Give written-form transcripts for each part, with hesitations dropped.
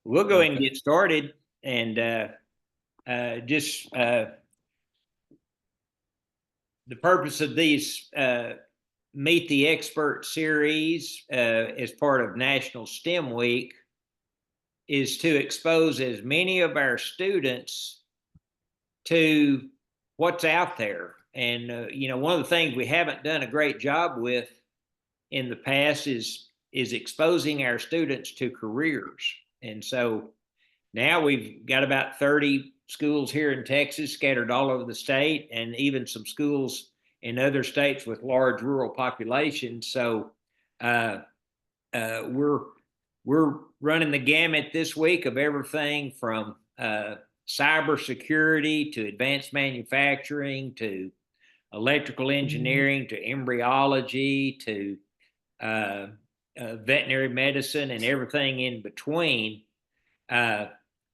We'll go ahead and Okay. get started, and just the purpose of these Meet the Expert series as part of National STEM Week is to expose as many of our students to what's out there. And one of the things we haven't done a great job with in the past is exposing our students to careers. And so now we've got about 30 schools here in Texas scattered all over the state, and even some schools in other states with large rural populations. So we're running the gamut this week of everything from cybersecurity to advanced manufacturing to electrical engineering to embryology to veterinary medicine and everything in between.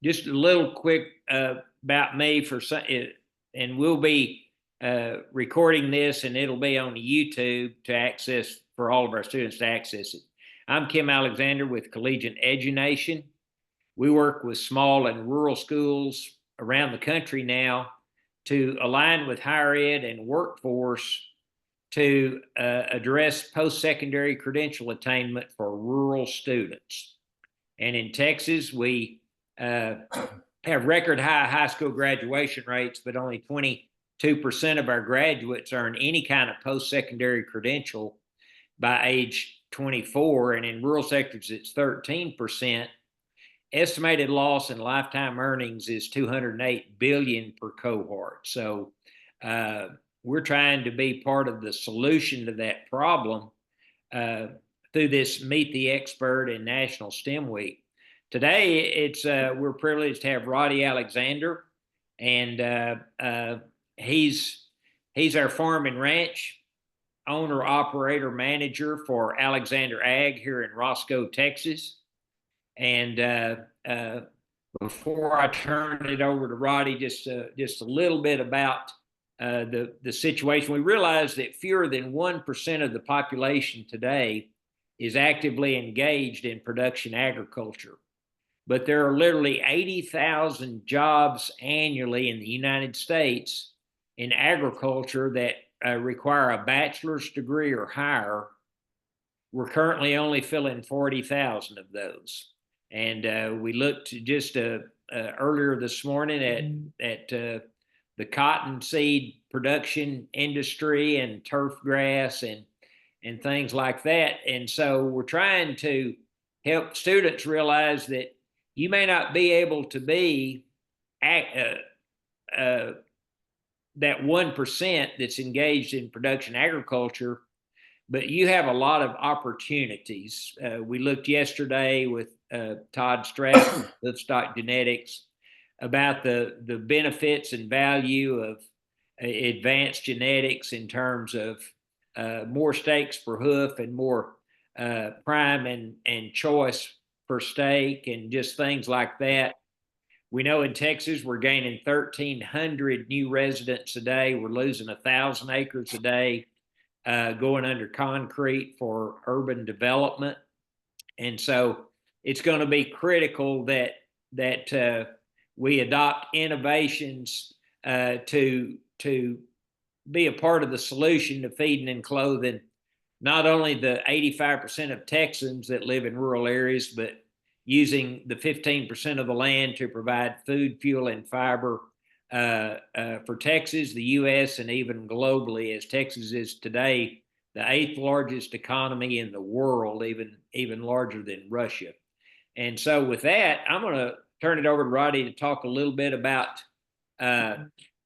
Just a little quick about me and we'll be recording this, and it'll be on YouTube to access for all of our students to access it. I'm Kim Alexander with Collegiate Edu-Nation. We work with small and rural schools around the country now to align with higher ed and workforce to address post-secondary credential attainment for rural students. And in Texas, we have record high school graduation rates, but only 22% of our graduates earn any kind of post-secondary credential by age 24. And in rural sectors, it's 13%. Estimated loss in lifetime earnings is $208 billion per cohort. So we're trying to be part of the solution to that problem through this Meet the Expert and National STEM Week. Today, we're privileged to have Roddy Alexander, and he's our farm and ranch owner, operator, manager for Alexander Ag here in Roscoe, Texas. And before I turn it over to Roddy, just a little bit about the situation. We realize that fewer than 1% of the population today is actively engaged in production agriculture. But there are literally 80,000 jobs annually in the United States in agriculture that require a bachelor's degree or higher. We're currently only filling 40,000 of those. And we looked just earlier this morning at the cottonseed production industry and turf grass and things like that. And so we're trying to help students realize that you may not be able to be that 1% that's engaged in production agriculture, but you have a lot of opportunities. We looked yesterday with Todd Stratton, Livestock Genetics, about the benefits and value of advanced genetics in terms of more steaks per hoof and more prime and choice per steak and just things like that. We know in Texas we're gaining 1,300 new residents a day. We're losing 1,000 acres a day, going under concrete for urban development. And so it's going to be critical that we adopt innovations to be a part of the solution to feeding and clothing not only the 85% of Texans that live in rural areas, but using the 15% of the land to provide food, fuel, and fiber for Texas, the U.S., and even globally, as Texas is today the 8th largest economy in the world, even larger than Russia. And so with that, I'm going to turn it over to Roddy to talk a little bit about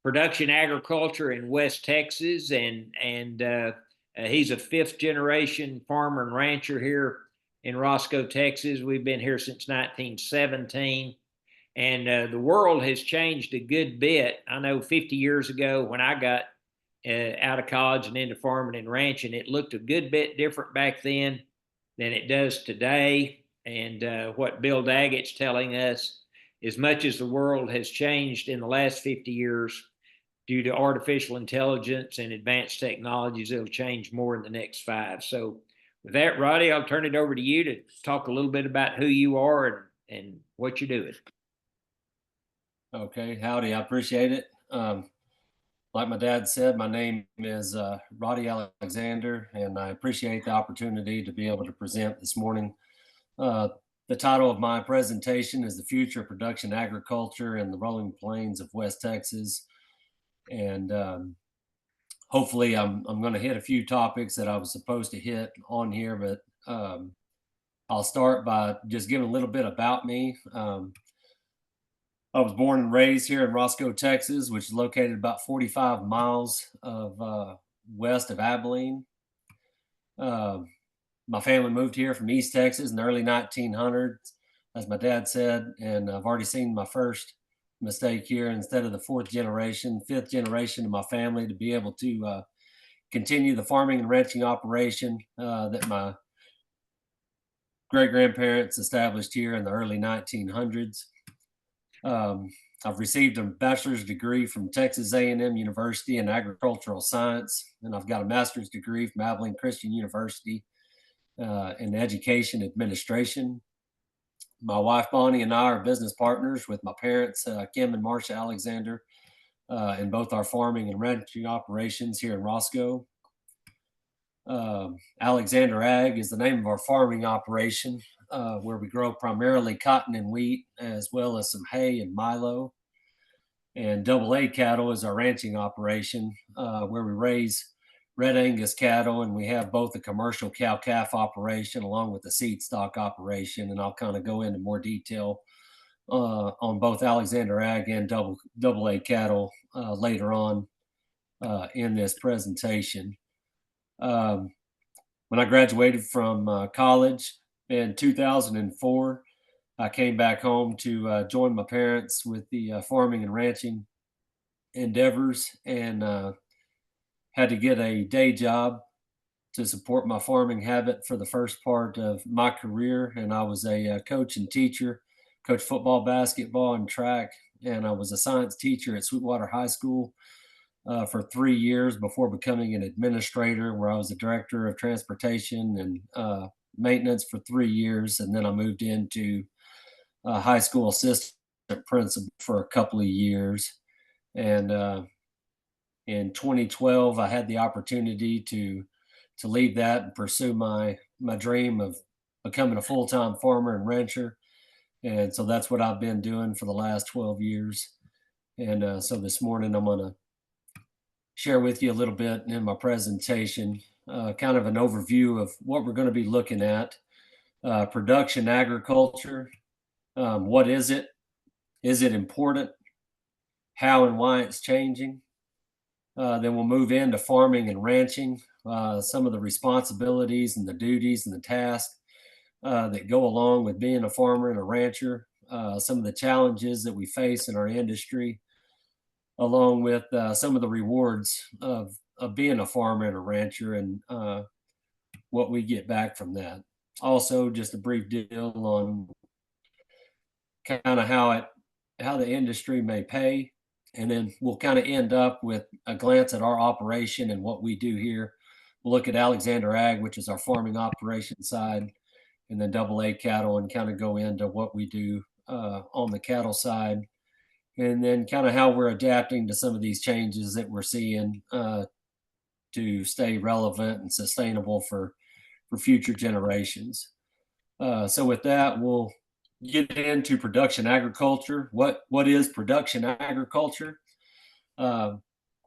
production agriculture in West Texas. And he's a 5th generation farmer and rancher here in Roscoe, Texas. We've been here since 1917. And the world has changed a good bit. I know 50 years ago when I got out of college and into farming and ranching, it looked a good bit different back then than it does today. And what Bill Daggett's telling us, as much as the world has changed in the last 50 years due to artificial intelligence and advanced technologies, it'll change more in the next 5. So with that, Roddy, I'll turn it over to you to talk a little bit about who you are and what you're doing. Okay, howdy. I appreciate it. Like my dad said, my name is Roddy Alexander, and I appreciate the opportunity to be able to present this morning. Uh, the title of my presentation is The Future of Production Agriculture in the Rolling Plains of West Texas. And hopefully, I'm going to hit a few topics that I was supposed to hit on here, but I'll start by just giving a little bit about me. I was born and raised here in Roscoe, Texas, which is located about 45 miles of west of Abilene. Uh, my family moved here from East Texas in the early 1900s, as my dad said, and I've already seen my first mistake here. Instead of the fourth generation, fifth generation of my family to be able to continue the farming and ranching operation that my great grandparents established here in the early 1900s. I've received a bachelor's degree from Texas A&M University in agricultural science, and I've got a master's degree from Abilene Christian University in education administration. My wife Bonnie and I are business partners with my parents, Kim and Marcia Alexander, in both our farming and ranching operations here in Roscoe. Alexander Ag is the name of our farming operation, where we grow primarily cotton and wheat, as well as some hay and milo. And Double A Cattle is our ranching operation, where we raise red Angus cattle, and we have both a commercial cow-calf operation along with the seed stock operation. And I'll kind of go into more detail on both Alexander Ag and Double A Cattle later on in this presentation. When I graduated from college in 2004, I came back home to join my parents with the farming and ranching endeavors, and had to get a day job to support my farming habit for the first part of my career. And I was a coach and teacher, coach football, basketball, and track. And I was a science teacher at Sweetwater High School for 3 years before becoming an administrator, where I was the director of transportation and maintenance for 3 years. And then I moved into high school assistant principal for a couple of years. And in 2012, I had the opportunity to leave that and pursue my dream of becoming a full-time farmer and rancher. And so that's what I've been doing for the last 12 years. And so this morning I'm going to share with you a little bit in my presentation, kind of an overview of what we're going to be looking at. Production agriculture. What is it? Is it important? How and why it's changing? Then we'll move into farming and ranching, some of the responsibilities and the duties and the tasks that go along with being a farmer and a rancher, some of the challenges that we face in our industry, along with some of the rewards of being a farmer and a rancher, and what we get back from that. Also, just a brief deal on kind of how the industry may pay. And then we'll kind of end up with a glance at our operation and what we do here. We'll look at Alexander Ag, which is our farming operation side, and then Double A Cattle, and kind of go into what we do on the cattle side, and then kind of how we're adapting to some of these changes that we're seeing to stay relevant and sustainable for future generations. So with that, we'll get into production agriculture. What is production agriculture?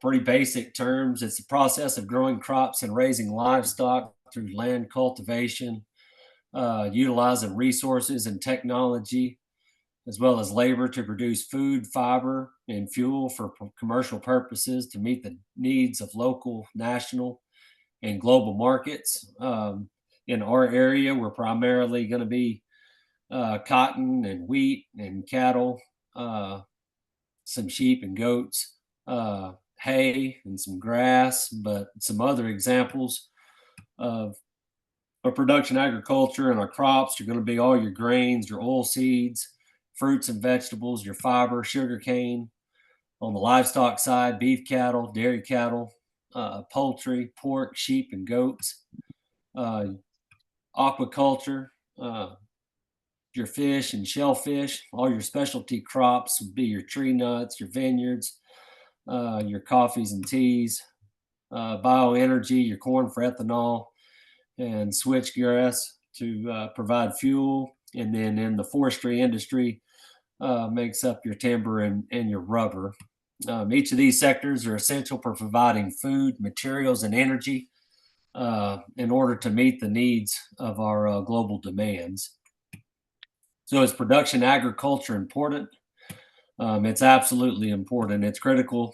Pretty basic terms. It's the process of growing crops and raising livestock through land cultivation, utilizing resources and technology, as well as labor to produce food, fiber, and fuel for commercial purposes to meet the needs of local, national, and global markets. In our area, we're primarily going to be cotton and wheat and cattle, some sheep and goats, hay and some grass. But some other examples of production agriculture and our crops are going to be all your grains, your oil seeds, fruits and vegetables, your fiber, sugar cane. On the livestock side, beef cattle, dairy cattle, poultry, pork, sheep, and goats. Aquaculture, your fish and shellfish. All your specialty crops would be your tree nuts, your vineyards, your coffees and teas, bioenergy, your corn for ethanol, and switchgrass to provide fuel. And then in the forestry industry, makes up your timber and your rubber. Each of these sectors are essential for providing food, materials, and energy in order to meet the needs of our global demands. So, is production agriculture important? It's absolutely important. It's critical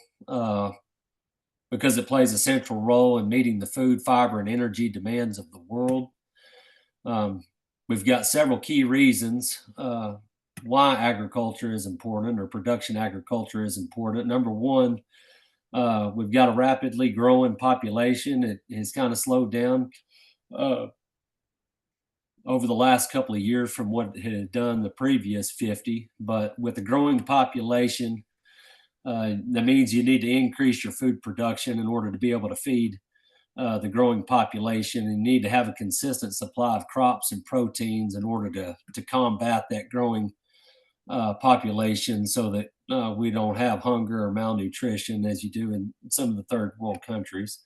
because it plays a central role in meeting the food, fiber, and energy demands of the world. Um, we've got several key reasons why agriculture is important or production agriculture is important. Number one, we've got a rapidly growing population. It has kind of slowed down over the last couple of years from what it had done the previous 50. But with the growing population, that means you need to increase your food production in order to be able to feed the growing population, and you need to have a consistent supply of crops and proteins in order to combat that growing population so that we don't have hunger or malnutrition as you do in some of the third world countries.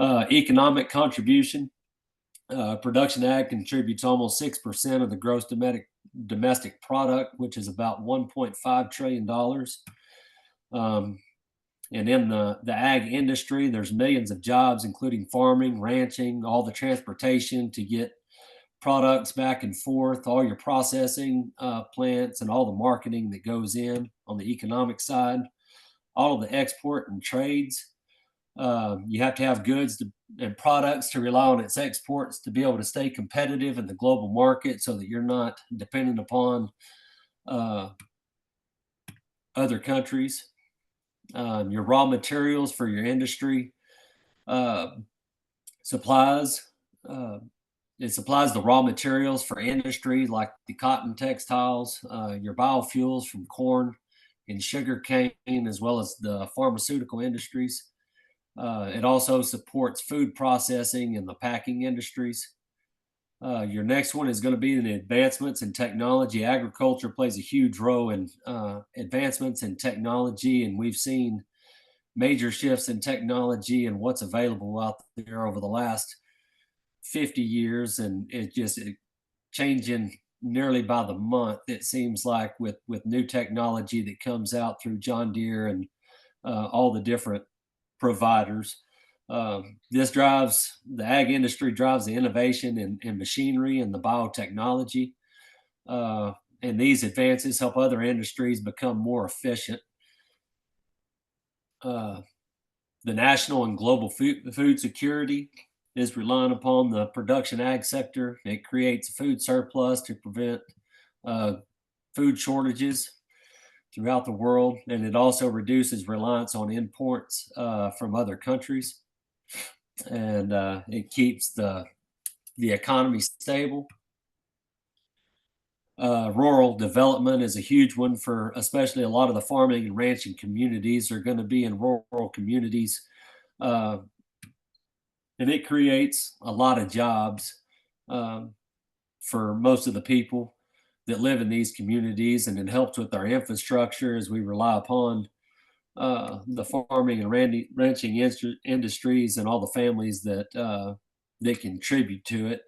Economic contribution. Production ag contributes almost 6% of the gross domestic product, which is about $1.5 trillion. And in the ag industry, there's millions of jobs, including farming, ranching, all the transportation to get products back and forth, all your processing plants, and all the marketing that goes in on the economic side, all of the export and trades. You have to have goods and products to rely on its exports to be able to stay competitive in the global market so that you're not dependent upon other countries. Your raw materials for your industry supplies. It supplies the raw materials for industry like the cotton textiles, your biofuels from corn and sugar cane, as well as the pharmaceutical industries. It also supports food processing and the packing industries. Your next one is going to be the advancements in technology. Agriculture plays a huge role in advancements in technology, and we've seen major shifts in technology and what's available out there over the last 50 years, and it changing nearly by the month. It seems like with new technology that comes out through John Deere and all the different providers. This drives the ag industry, drives the innovation in machinery and the biotechnology. And these advances help other industries become more efficient. The national and global food security is relying upon the production ag sector. It creates a food surplus to prevent food shortages throughout the world, and it also reduces reliance on imports from other countries, and it keeps the economy stable. Rural development is a huge one for especially a lot of the farming and ranching communities are going to be in rural communities, and it creates a lot of jobs for most of the people that live in these communities, and it helps with our infrastructure as we rely upon the farming and ranching industries and all the families that contribute to it.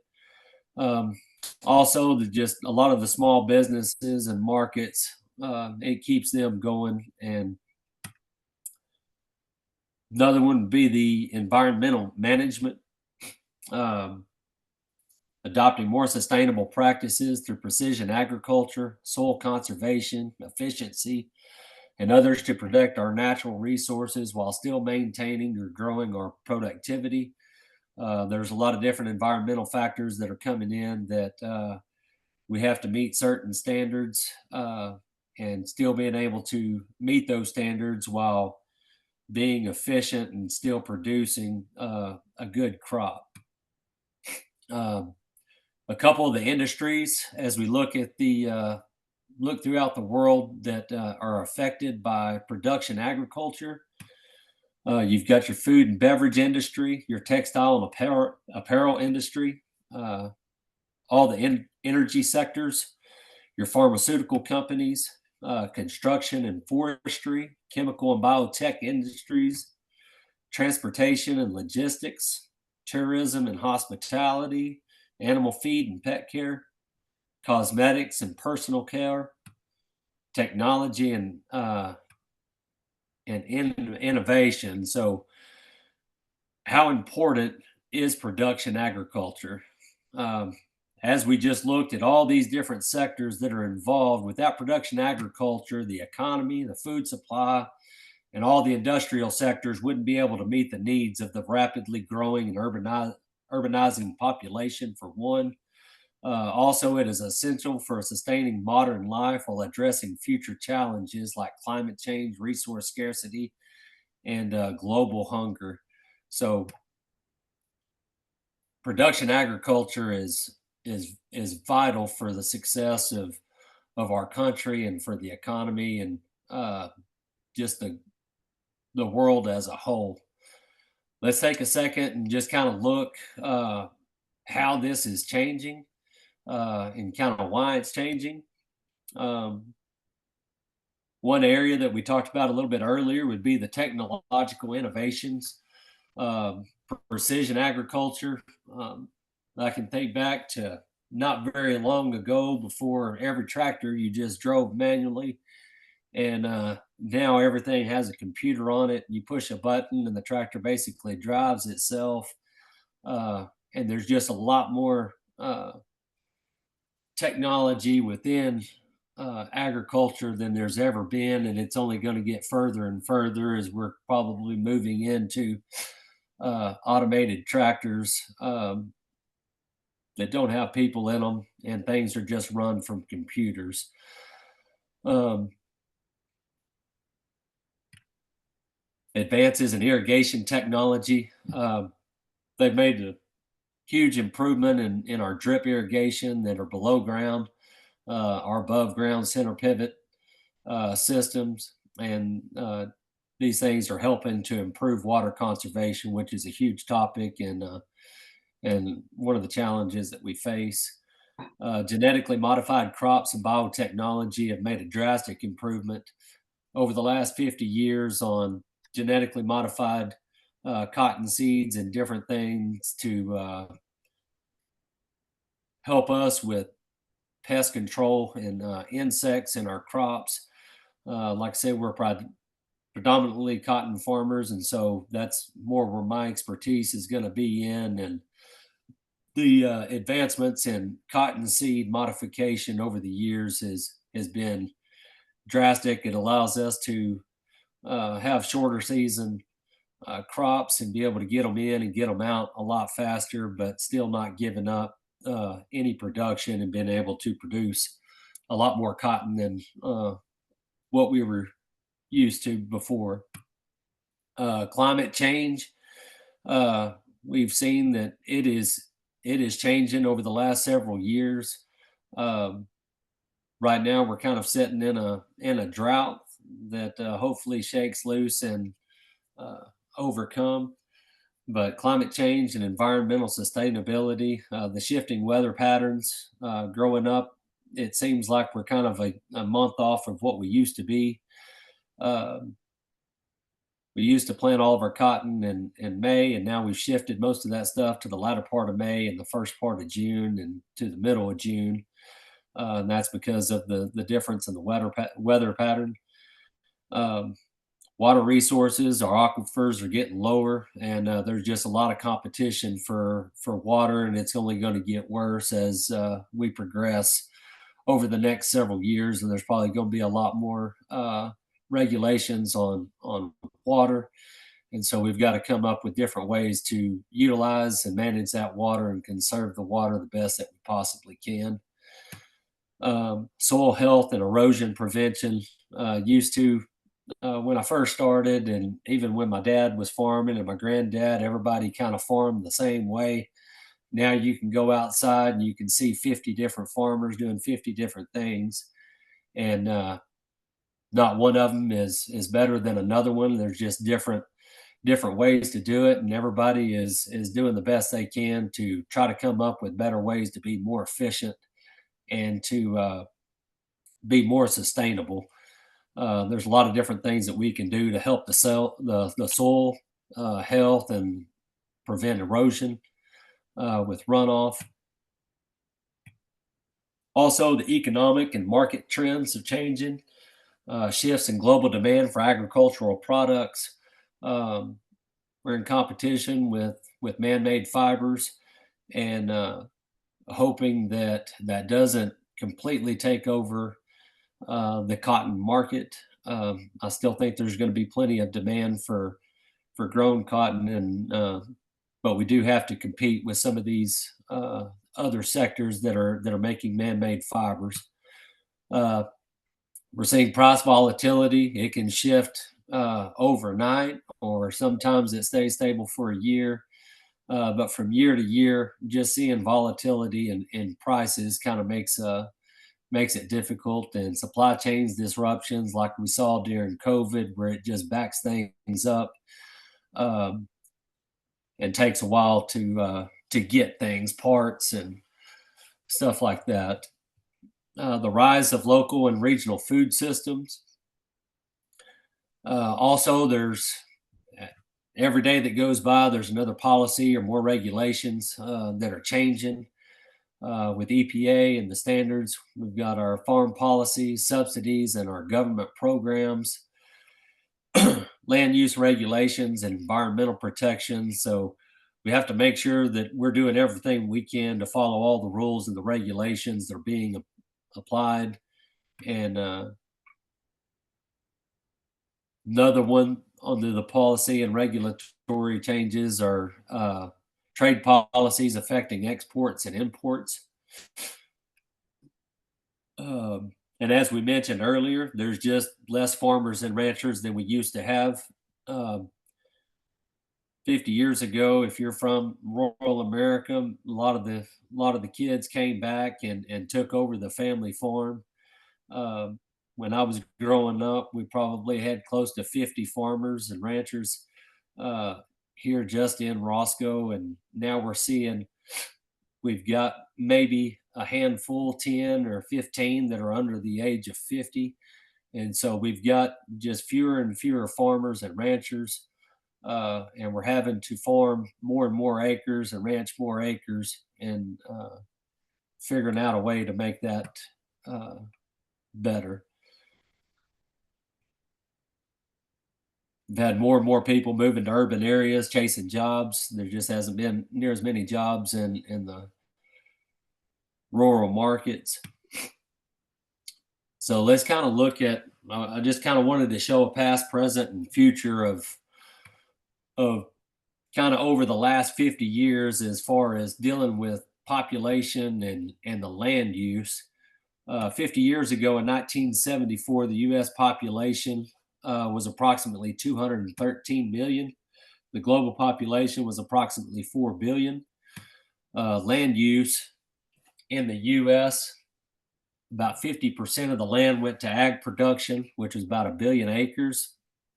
Also, just a lot of the small businesses and markets, it keeps them going. And another one would be the environmental management. Adopting more sustainable practices through precision agriculture, soil conservation, efficiency, and others to protect our natural resources while still maintaining or growing our productivity. There's a lot of different environmental factors that are coming in that we have to meet certain standards and still being able to meet those standards while being efficient and still producing a good crop. A couple of the industries, as we look at the look throughout the world that are affected by production agriculture. You've got your food and beverage industry, your textile and apparel industry, all the energy sectors, your pharmaceutical companies, construction and forestry, chemical and biotech industries, transportation and logistics, tourism and hospitality, animal feed and pet care, cosmetics and personal care, technology and innovation. So, how important is production agriculture? Um, as we just looked at all these different sectors that are involved, without production agriculture, the economy, the food supply, and all the industrial sectors wouldn't be able to meet the needs of the rapidly growing and urbanizing population, for one. Also, it is essential for sustaining modern life while addressing future challenges like climate change, resource scarcity, and global hunger. So, production agriculture is vital for the success of our country and for the economy and just the world as a whole. Let's take a second and just kind of look how this is changing and kind of why it's changing. Um, One area that we talked about a little bit earlier would be the technological innovations, um, precision agriculture. I can think back to not very long ago before every tractor you just drove manually. And now everything has a computer on it. You push a button and the tractor basically drives itself. Uh, and there's just a lot more technology within agriculture than there's ever been, and it's only going to get further and further as we're probably moving into automated tractors that don't have people in them, and things are just run from computers. Um, Advances in irrigation technology, they've made a huge improvement in our drip irrigation that are below ground, our above ground center pivot systems, and these things are helping to improve water conservation, which is a huge topic and one of the challenges that we face. Genetically modified crops and biotechnology have made a drastic improvement over the last 50 years on genetically modified cotton seeds and different things to help us with pest control and insects in our crops. Like I said, we're predominantly cotton farmers, and so that's more where my expertise is going to be in. And the advancements in cotton seed modification over the years has been drastic. It allows us to have shorter season crops and be able to get them in and get them out a lot faster, but still not giving up any production and being able to produce a lot more cotton than what we were used to before. Climate change, we've seen that it is changing over the last several years. Um, right now, we're kind of sitting in a drought that hopefully shakes loose and uh, overcome. But climate change and environmental sustainability, the shifting weather patterns, growing up, it seems like we're kind of a month off of what we used to be. Um, we used to plant all of our cotton in May, and now we've shifted most of that stuff to the latter part of May and the first part of June and to the middle of June. And that's because of the difference in the weather pattern. Um, Water resources, our aquifers are getting lower, and there's just a lot of competition for water, and it's only going to get worse as we progress over the next several years. And there's probably going to be a lot more regulations on water, and so we've got to come up with different ways to utilize and manage that water and conserve the water the best that we possibly can. Soil health and erosion prevention used to when I first started, and even when my dad was farming and my granddad, everybody kind of farmed the same way. Now you can go outside and you can see 50 different farmers doing 50 different things, and not one of them is better than another one. There's just different ways to do it, and everybody is doing the best they can to try to come up with better ways to be more efficient and to be more sustainable. There's a lot of different things that we can do to help the soil health and prevent erosion with runoff. Also, the economic and market trends are changing. Shifts in global demand for agricultural products. Um, we're in competition with man-made fibers, and hoping that that doesn't completely take over the cotton market. I still think there's going to be plenty of demand for grown cotton, and but we do have to compete with some of these other sectors that are making man-made fibers. Uh, we're seeing price volatility. It can shift overnight, or sometimes it stays stable for a year. But from year to year, just seeing volatility in prices kind of makes it difficult, and supply chains disruptions like we saw during COVID, where it just backs things up um, and takes a while to get things, parts and stuff like that. The rise of local and regional food systems. Also, there's every day that goes by, there's another policy or more regulations that are changing. With EPA and the standards, we've got our farm policies, subsidies, and our government programs, land use regulations, and environmental protections. So we have to make sure that we're doing everything we can to follow all the rules and the regulations that are being applied. And another one under the policy and regulatory changes are trade policies affecting exports and imports. And as we mentioned earlier, there's just less farmers and ranchers than we used to have. 50 years ago, if you're from rural America, a lot of the kids came back and took over the family farm. Um, when I was growing up, we probably had close to 50 farmers and ranchers uh, here just in Roscoe, and now we've got maybe a handful, 10 or 15, that are under the age of 50. And so we've got just fewer and fewer farmers and ranchers, and we're having to farm more and more acres and ranch more acres, and figuring out a way to make that better. We've had more and more people moving to urban areas, chasing jobs. There just hasn't been near as many jobs in the rural markets. So let's kind of look at. I just kind of wanted to show a past, present, and future of kind of over the last 50 years as far as dealing with population and the land use. 50 years ago in 1974, the U.S. population was approximately 213 million. The global population was approximately 4 billion. Land use in the U.S., about 50% of the land went to ag production, which was about a billion acres.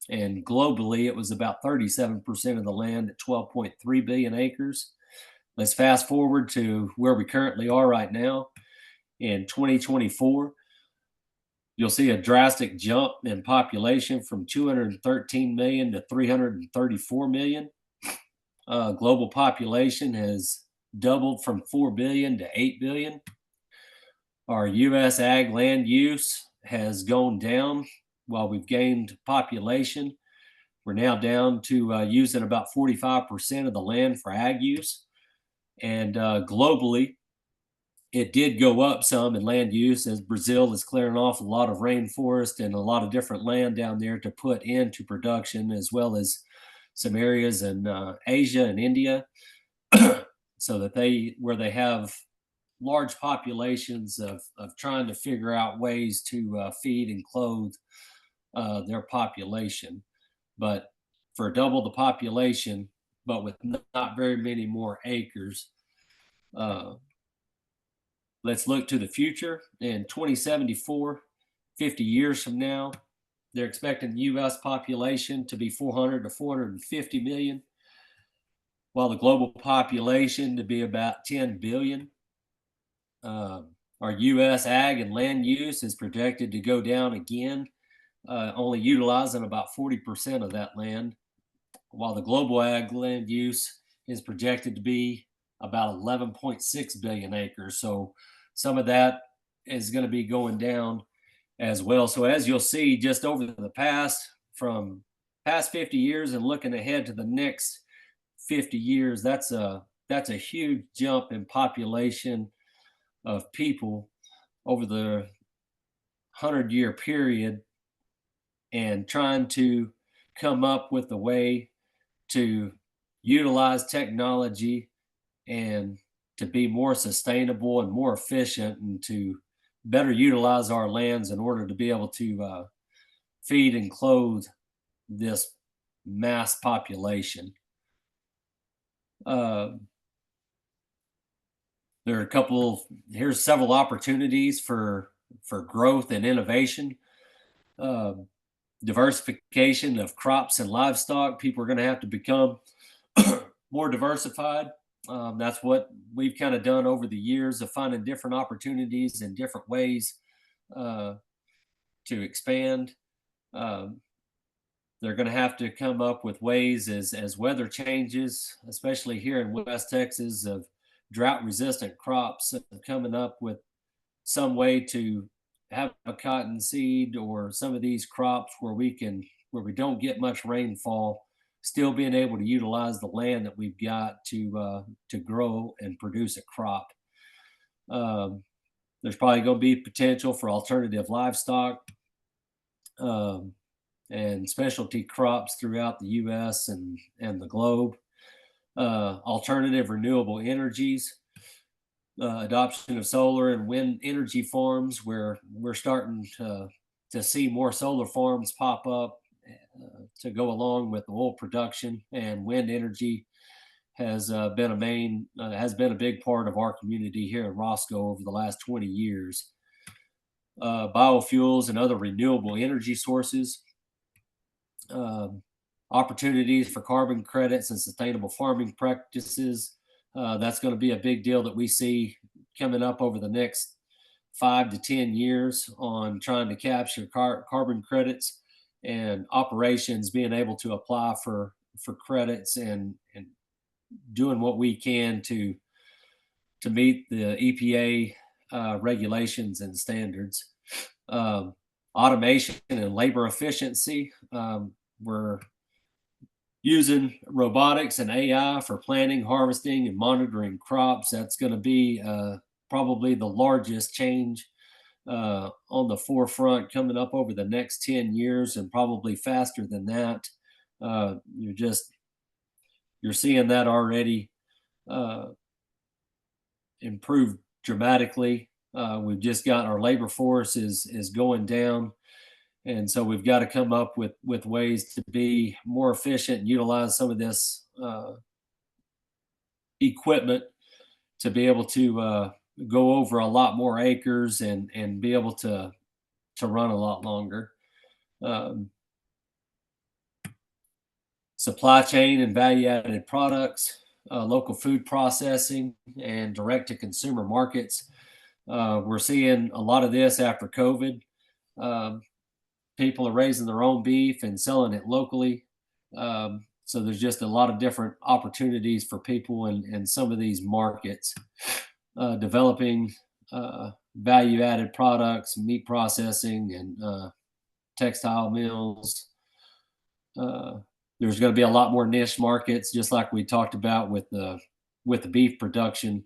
And globally, it was about 37% of the land at 12.3 billion acres. Let's fast forward to where we currently are right now. In 2024, you'll see a drastic jump in population from 213 million to 334 million. Global population has doubled from 4 billion to 8 billion. Our U.S. ag land use has gone down while we've gained population. We're now down to using about 45% of the land for ag use. And globally, it did go up some in land use as Brazil is clearing off a lot of rainforest and a lot of different land down there to put into production, as well as some areas in Asia and India, so that where they have large populations of trying to figure out ways to feed and clothe their population. But for double the population, but with not very many more acres, let's look to the future. In 2074, 50 years from now, they're expecting the U.S. population to be 400 to 450 million, while the global population to be about 10 billion. our U.S. ag and land use is projected to go down again, only utilizing about 40% of that land, while the global ag land use is projected to be about 11.6 billion acres. So some of that is going to be going down as well. So as you'll see, just over the past 50 years and looking ahead to the next 50 years, that's a huge jump in population of people over the 100-year period, and trying to come up with a way to utilize technology and to be more sustainable and more efficient, and to better utilize our lands in order to be able to feed and clothe this mass population. There are here's several opportunities for growth and innovation. Diversification of crops and livestock. People are going to have to become more diversified. That's what we've kind of done over the years, of finding different opportunities and different ways to expand. They're going to have to come up with ways as weather changes, especially here in West Texas, of drought resistant crops, coming up with some way to have a cotton seed or some of these crops where we don't get much rainfall, still being able to utilize the land that we've got to grow and produce a crop. There's probably going to be potential for alternative livestock and specialty crops throughout the U.S. and the globe. Alternative renewable energies, adoption of solar and wind energy farms, where we're starting to see more solar farms pop up to go along with oil production, and wind energy has been a big part of our community here in Roscoe over the last 20 years. Biofuels and other renewable energy sources, opportunities for carbon credits and sustainable farming practices. That's going to be a big deal that we see coming up over the next 5 to 10 years, on trying to capture carbon credits, and operations being able to apply for credits, and doing what we can to meet the EPA regulations and standards. Automation and labor efficiency. We're using robotics and AI for planting, harvesting, and monitoring crops. That's going to be probably the largest change on the forefront coming up over the next 10 years, and probably faster than that. You're seeing that already improve dramatically. We've just got our labor force is going down. And so we've got to come up with ways to be more efficient and utilize some of this equipment to be able to go over a lot more acres and be able to run a lot longer. Supply chain and value-added products, local food processing, and direct-to-consumer markets. We're seeing a lot of this after COVID. People are raising their own beef and selling it locally. So there's just a lot of different opportunities for people in some of these markets. Developing value-added products, meat processing, and textile mills. There's going to be a lot more niche markets, just like we talked about with the beef production.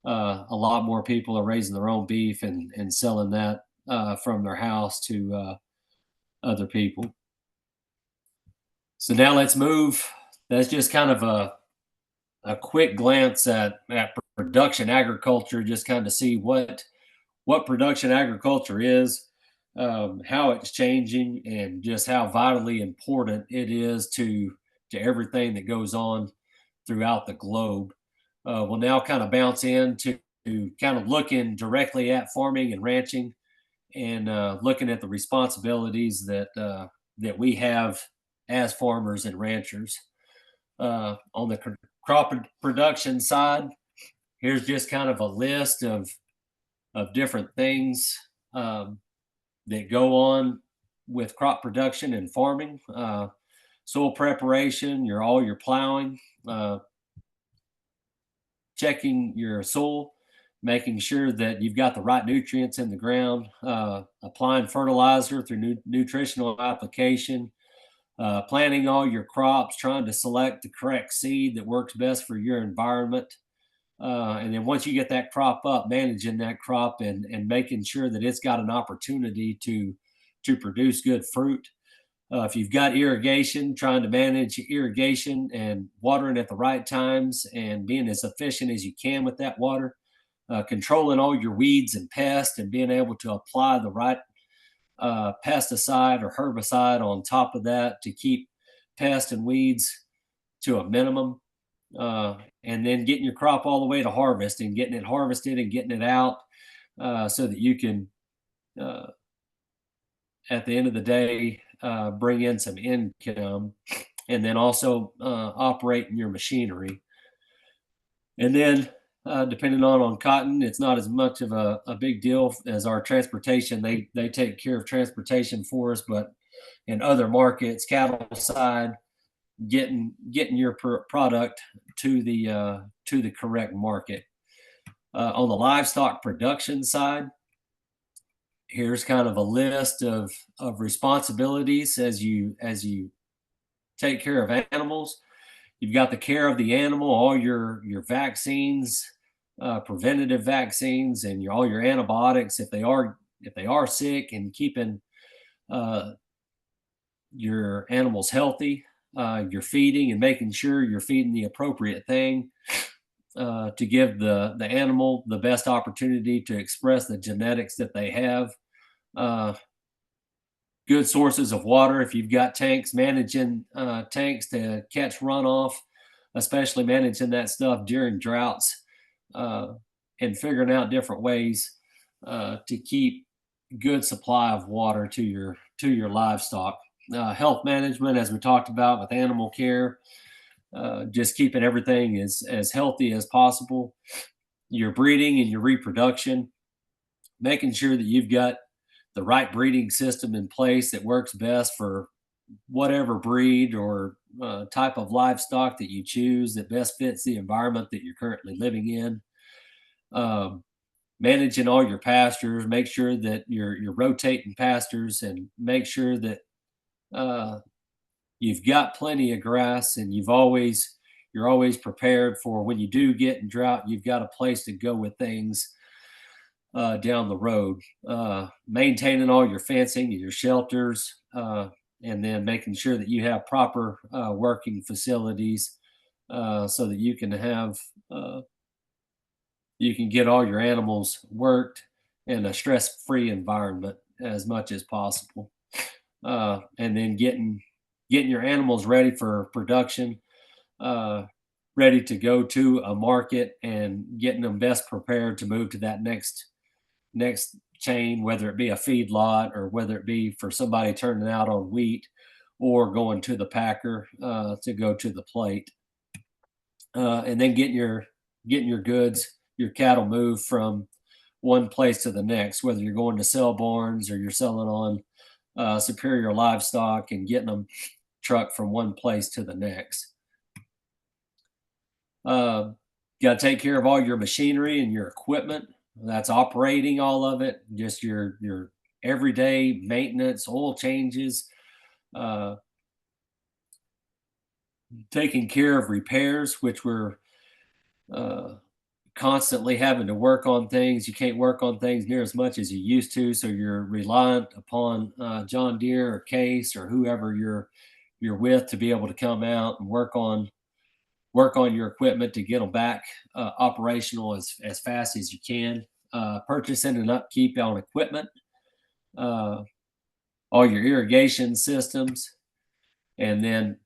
A lot more people are raising their own beef and selling that from their house to other people. So now let's move. That's just kind of a quick glance at production agriculture, just kind of see what production agriculture is, how it's changing, and just how vitally important it is to everything that goes on throughout the globe. We'll now kind of bounce into kind of looking directly at farming and ranching, and looking at the responsibilities that we have as farmers and ranchers. On the crop production side, here's just kind of a list of of different things that go on with crop production and farming. Soil preparation, all your plowing, checking your soil, making sure that you've got the right nutrients in the ground, applying fertilizer through nutritional application, planting all your crops, trying to select the correct seed that works best for your environment. And then once you get that crop up, managing that crop and making sure that it's got an opportunity to produce good fruit. If you've got irrigation, trying to manage irrigation and watering at the right times and being as efficient as you can with that water, controlling all your weeds and pests and being able to apply the right pesticide or herbicide on top of that to keep pests and weeds to a minimum. And then getting your crop all the way to harvest and getting it harvested and getting it out so that you can, at the end of the day, bring in some income and then also operating your machinery. And then, depending on cotton, it's not as much of a big deal as our transportation. They take care of transportation for us, but in other markets, cattle side, getting your product to the correct market. On the livestock production side, here's kind of a list of responsibilities as you take care of animals. You've got the care of the animal, all your vaccines, preventative vaccines, and all your antibiotics if they are sick, and keeping your animals healthy. You're feeding and making sure you're feeding the appropriate thing to give the animal the best opportunity to express the genetics that they have. Good sources of water. If you've got tanks, managing tanks to catch runoff, especially managing that stuff during droughts, and figuring out different ways to keep good supply of water to your livestock. Health management, as we talked about with animal care, just keeping everything as healthy as possible. Your breeding and your reproduction, making sure that you've got the right breeding system in place that works best for whatever breed or type of livestock that you choose that best fits the environment that you're currently living in. Managing all your pastures, make sure that you're rotating pastures and make sure that you've got plenty of grass and you're always prepared for when you do get in drought, you've got a place to go with things down the road. Maintaining all your fencing and your shelters, and then making sure that you have proper working facilities so that you can get all your animals worked in a stress-free environment as much as possible. And then getting your animals ready for production, ready to go to a market, and getting them best prepared to move to that next chain, whether it be a feedlot or whether it be for somebody turning out on wheat or going to the packer to go to the plate. And then getting your goods, your cattle moved from one place to the next, whether you're going to sell barns or you're selling on superior livestock and getting them trucked from one place to the next. Got to take care of all your machinery and your equipment. That's operating all of it, just your everyday maintenance, oil changes, taking care of repairs, which we're constantly having to work on things. You can't work on things near as much as you used to, so you're reliant upon John Deere or Case or whoever you're with to be able to come out and work on your equipment to get them back operational as fast as you can. Purchasing and upkeep on equipment, all your irrigation systems, and then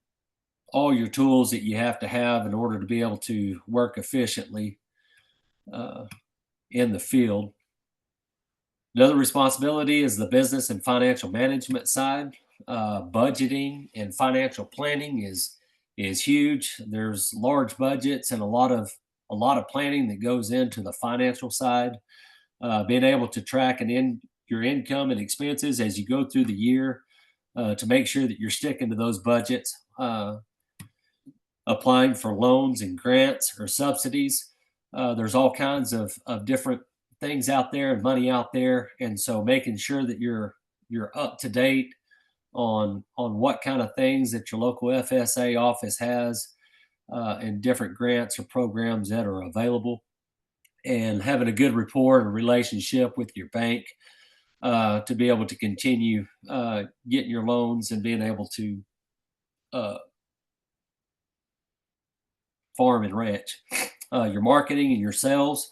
all your tools that you have to have in order to be able to work efficiently in the field. Another responsibility is the business and financial management side. Budgeting and financial planning is huge. There's large budgets and a lot of planning that goes into the financial side. being able to track your income and expenses as you go through the year to make sure that you're sticking to those budgets, applying for loans and grants or subsidies. There's all kinds of different things out there and money out there, and so making sure that you're up to date on what kind of things that your local FSA office has and different grants or programs that are available, and having a good rapport and relationship with your bank to be able to continue getting your loans and being able to uh, farm and ranch. Your marketing and your sales,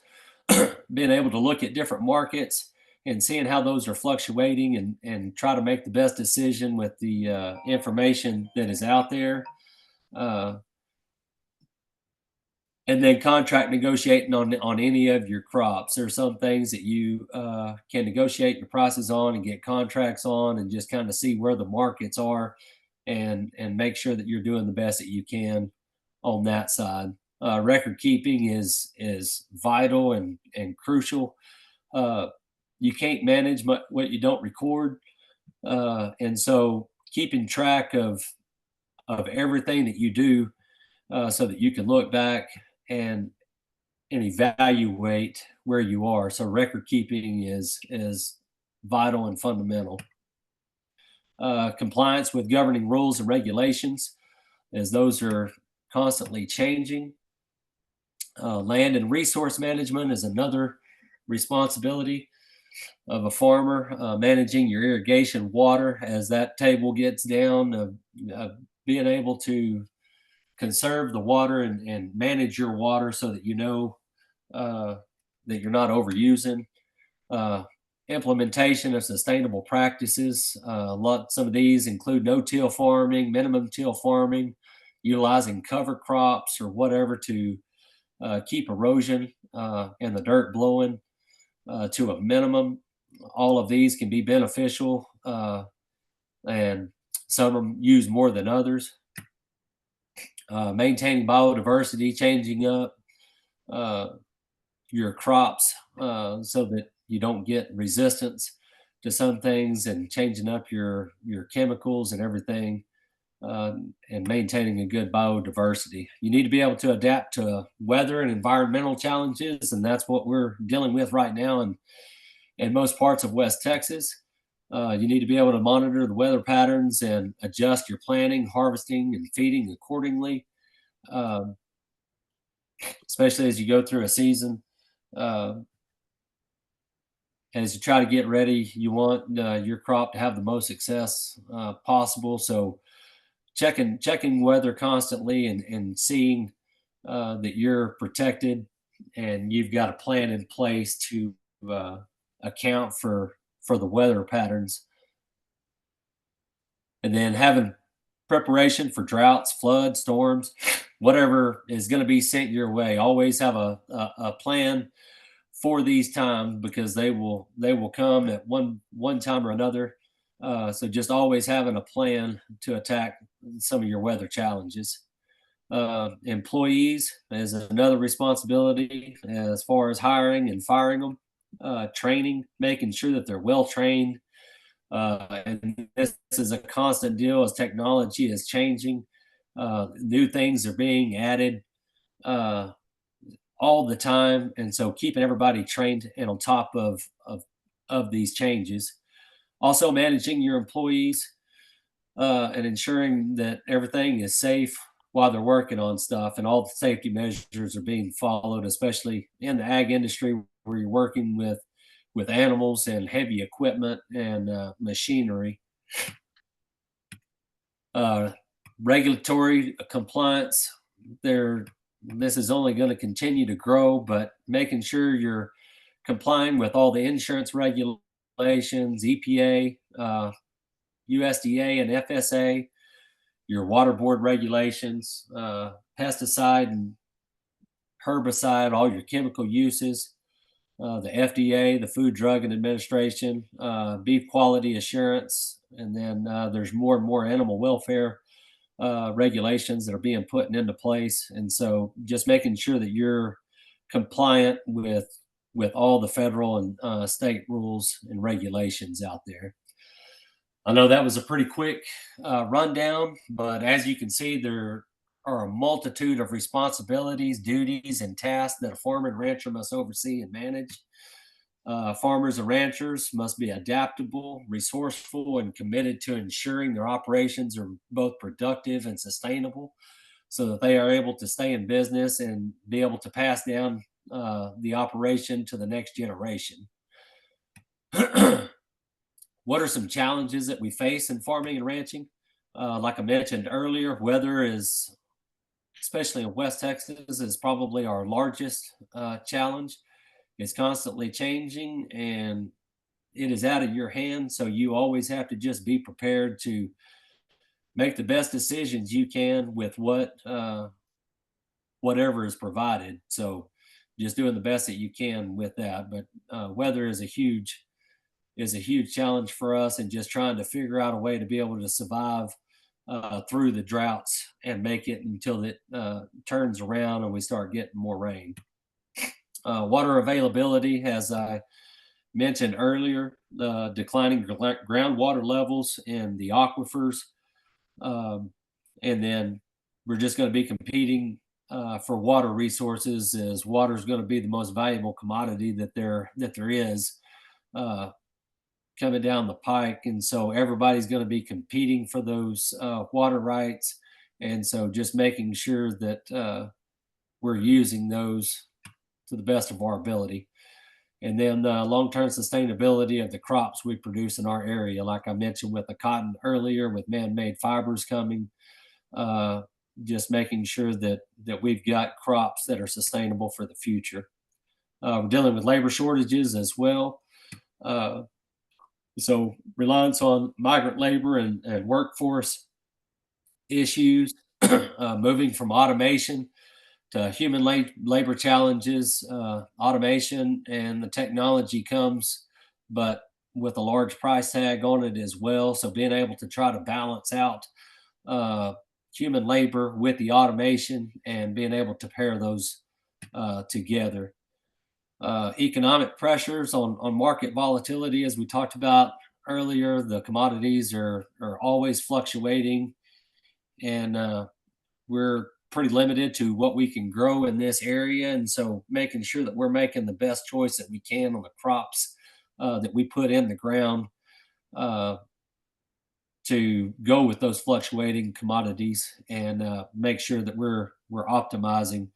being able to look at different markets and seeing how those are fluctuating and try to make the best decision with the information that is out there. Uh, and then contract negotiating on any of your crops. There are some things that you can negotiate your prices on and get contracts on, and just kind of see where the markets are, and make sure that you're doing the best that you can on that side. Record keeping is vital and crucial. You can't manage what you don't record, and so keeping track of everything that you do, so that you can look back and evaluate where you are. So record keeping is vital and fundamental. Compliance with governing rules and regulations, as those are constantly changing. Land and resource management is another responsibility of a farmer. Managing your irrigation water as that table gets down, being able to conserve the water and manage your water so that you know that you're not overusing. Uh, Implementation of sustainable practices. Some of these include no-till farming, minimum till farming, utilizing cover crops or whatever to keep erosion and the dirt blowing to a minimum. All of these can be beneficial, and some of them use more than others. Maintaining biodiversity, changing up your crops so that you don't get resistance to some things, and changing up your chemicals and everything, and maintaining a good biodiversity. You need to be able to adapt to weather and environmental challenges, and that's what we're dealing with right now in most parts of West Texas. You need to be able to monitor the weather patterns and adjust your planning, harvesting, and feeding accordingly, um, especially as you go through a season. Uh, as you try to get ready, you want your crop to have the most success possible. So checking weather constantly and seeing that you're protected and you've got a plan in place to account for the weather patterns, and then having preparation for droughts, floods, storms, whatever is going to be sent your way. Always have a plan for these times, because they will come at one time or another. So just always having a plan to attack some of your weather challenges. Employees is another responsibility as far as hiring and firing them. Training, making sure that they're well trained. And this is a constant deal as technology is changing. New things are being added all the time, and so keeping everybody trained and on top of these changes. Also, managing your employees and ensuring that everything is safe while they're working on stuff, and all the safety measures are being followed, especially in the ag industry where you're working with animals and heavy equipment and machinery. Uh, Regulatory compliance, this is only going to continue to grow, but making sure you're complying with all the insurance regulations, EPA, USDA, and FSA, your water board regulations, pesticide and herbicide, all your chemical uses, the FDA, the Food Drug and Administration, beef quality assurance, and then there's more and more animal welfare regulations that are being put into place. And so just making sure that you're compliant with with all the federal and state rules and regulations out there. I know that was a pretty quick rundown, but as you can see, there are a multitude of responsibilities, duties, and tasks that a farmer and rancher must oversee and manage. Farmers and ranchers must be adaptable, resourceful, and committed to ensuring their operations are both productive and sustainable so that they are able to stay in business and be able to pass down the operation to the next generation. What are some challenges that we face in farming and ranching? Like I mentioned earlier, weather is, especially in West Texas, is probably our largest challenge. It's constantly changing and it is out of your hands. So you always have to just be prepared to make the best decisions you can with whatever is provided. So just doing the best that you can with that. But weather is a huge challenge for us, and just trying to figure out a way to be able to survive through the droughts and make it until it turns around and we start getting more rain. Water availability, as I mentioned earlier, declining groundwater levels in the aquifers. And then we're just going to be competing for water resources, as water is going to be the most valuable commodity that there is coming down the pike. And so everybody's going to be competing for those water rights. And so just making sure that we're using those to the best of our ability. And then long-term sustainability of the crops we produce in our area, like I mentioned with the cotton earlier, with man-made fibers coming, just making sure that we've got crops that are sustainable for the future. We're dealing with labor shortages as well. So reliance on migrant labor and workforce issues, moving from automation to human labor challenges. Automation and the technology comes, but with a large price tag on it as well. So being able to try to balance out human labor with the automation and being able to pair those together. Economic pressures on market volatility, as we talked about earlier. The commodities are always fluctuating, and we're pretty limited to what we can grow in this area. And so making sure that we're making the best choice that we can on the crops that we put in the ground to go with those fluctuating commodities, and make sure that we're optimizing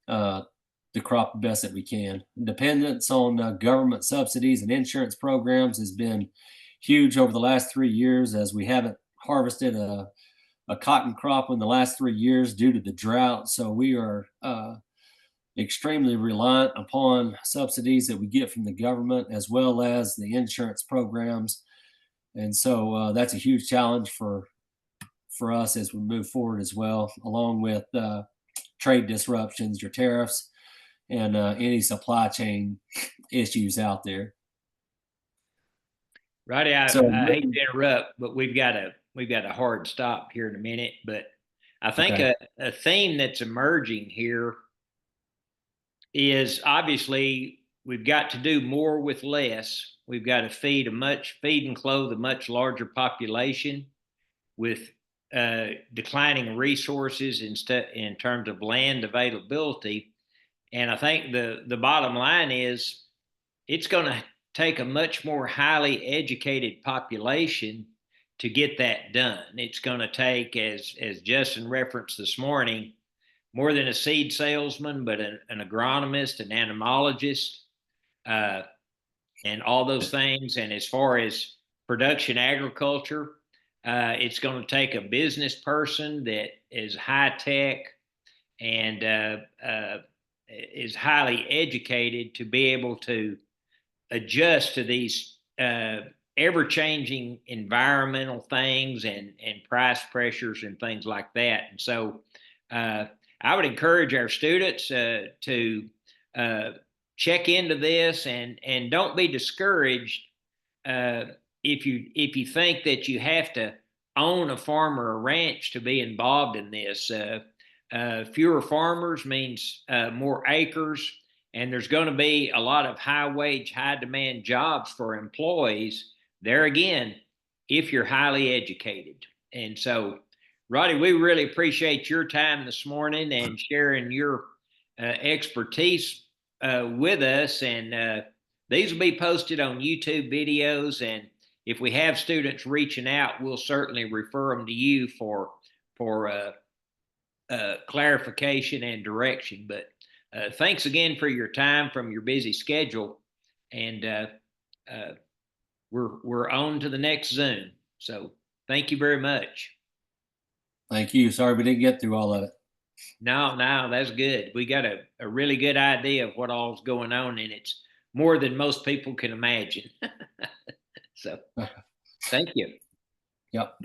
the crop the best that we can. Dependence on government subsidies and insurance programs has been huge over the last 3 years, as we haven't harvested a cotton crop in the last 3 years due to the drought. So we are extremely reliant upon subsidies that we get from the government, as well as the insurance programs. And so that's a huge challenge for us as we move forward as well, along with trade disruptions, your tariffs, and any supply chain issues out there. Roddy, I hate to interrupt, but we've got a hard stop here in a minute. But I think Okay. a theme that's emerging here is, obviously, we've got to do more with less. We've got to feed and clothe a much larger population with declining resources in terms of land availability. And I think the bottom line is, it's going to take a much more highly educated population to get that done. It's going to take, as Justin referenced this morning, more than a seed salesman, but an agronomist, an entomologist, and all those things. And as far as production agriculture, it's going to take a business person that is high tech and is highly educated to be able to adjust to these ever-changing environmental things and price pressures and things like that. And so I would encourage our students to check into this, and don't be discouraged if you think that you have to own a farm or a ranch to be involved in this. Fewer farmers means more acres, and there's going to be a lot of high wage, high demand jobs for employees there again, if you're highly educated. And so, Roddy, we really appreciate your time this morning and sharing your expertise with us. And these will be posted on YouTube videos. And if we have students reaching out, we'll certainly refer them to you for clarification and direction. But thanks again for your time from your busy schedule, and we're on to the next Zoom. So thank you very much. Thank you. Sorry we didn't get through all of it. No, that's good. We got a really good idea of what all's going on, and it's more than most people can imagine. So thank you. Yep.